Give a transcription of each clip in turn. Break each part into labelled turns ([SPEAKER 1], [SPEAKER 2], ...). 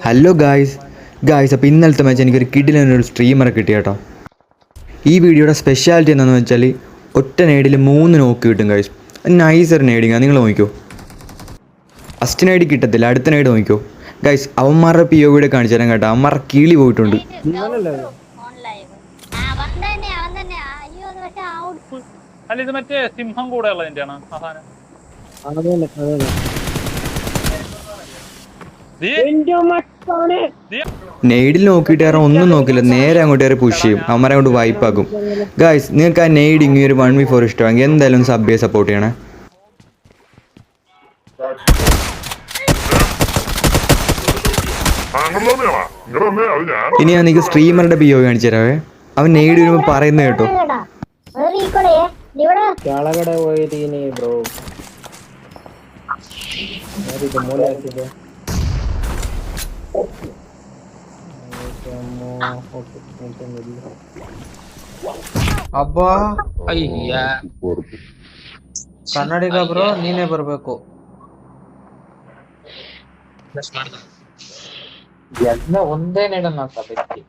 [SPEAKER 1] Hello guys അപ്പോൾ ഇന്നലത്തെ match എനിക്കൊരു കിടിലൊരു സ്ട്രീമറെ കിട്ടി കേട്ടോ. ഈ വീഡിയോയുടെ സ്പെഷ്യാലിറ്റി എന്താണെന്ന് വെച്ചാൽ ഒറ്റ നേടിൽ 3 നോക്ക് കിട്ടും ഗായ്സ്. നൈസർ നേടിങ്ങാ, നിങ്ങൾ നോക്കിക്കോ. ഫസ്റ്റ് നേടി കിട്ടത്തില്ല, അടുത്ത നേടി നോക്കിക്കോ ഗായ്സ്. അവന്മാരുടെ പി ഒ വീഡിയോ കാണിച്ചു തരാൻ കേട്ടോ. അവന്മാരുടെ കിളി പോയിട്ടുണ്ട്.
[SPEAKER 2] അല്ല ഇത് മറ്റേ സിംഹം കൂടെ ഉള്ളതിന്റെയാണ് അവസാനം.
[SPEAKER 1] നെയ്ഡിൽ നോക്കിയിട്ട് കാരണം ഒന്നും നോക്കില്ല, നേരെ അങ്ങോട്ട് കയറി പുഷ് ചെയ്യും. അവന്മാരെ അങ്ങോട്ട് വൈപ്പാക്കും. ഗായ്സ് നിങ്ങൾക്ക് ആ നെയ്ഡിങ് ഒരു 1v4 ഇഷ്ടമെങ്കിൽ എന്തായാലും സബ്ബിയെ സപ്പോർട്ട് ചെയ്യണേ. ഇനി ഞാൻ നിങ്ങൾക്ക് സ്ട്രീമറുടെ പി ഒ കാണിച്ചു തരാവേ. അവൻ നെയ്ഡ് വരുമ്പോൾ പറയുന്നത് കേട്ടോ.
[SPEAKER 3] ಕೆಳಗಡೆ ಹೋಗಿದ್ದೀನಿ ಬ್ರೋ. ಯಾರಿದು ಮೂಲೆ ಹಾಕಿದೆ? ಅಬ್ಬಾ ಅಯ್ಯ ಕನ್ನಡಿಗ ಬ್ರೋ, ನೀನೇ ಬರ್ಬೇಕು. ಎಲ್ಲ ಒಂದೇ ನೆಡನ ವ್ಯಕ್ತಿ.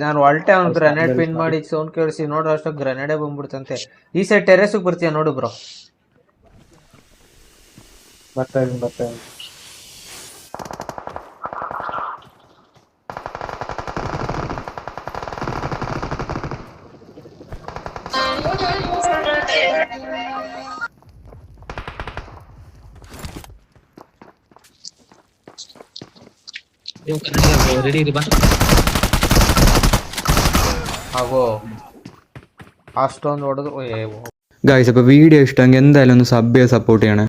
[SPEAKER 3] ನಾನು ಹೊಲ್ಟೆ ಅವ್ನು ಗ್ರೆನೇಡ್ ಪಿನ್ ಮಾಡಿ ಸೌಂಡ್ ಕೇಳಿಸಿ ನೋಡು, ಅಷ್ಟು ಗ್ರೆನೇಡೇ ಬಂದ್ಬಿಡ್ತಂತೆ. ಈ ಸೈಡ್ ಟೆರೆಸ್ಗೆ ಬರ್ತೀಯ ನೋಡು ಬ್ರೋ. ಬರ್ತಾ ಆಗೋ ಅಷ್ಟೊಂದು ಹೊಡೆದು.
[SPEAKER 1] ഗായ്സ് അപ്പോൾ വീഡിയോ ഇഷ്ടമെങ്കിൽ എന്തായാലും ഒന്ന് സബ് സപ്പോർട്ട് ചെയ്യണേ.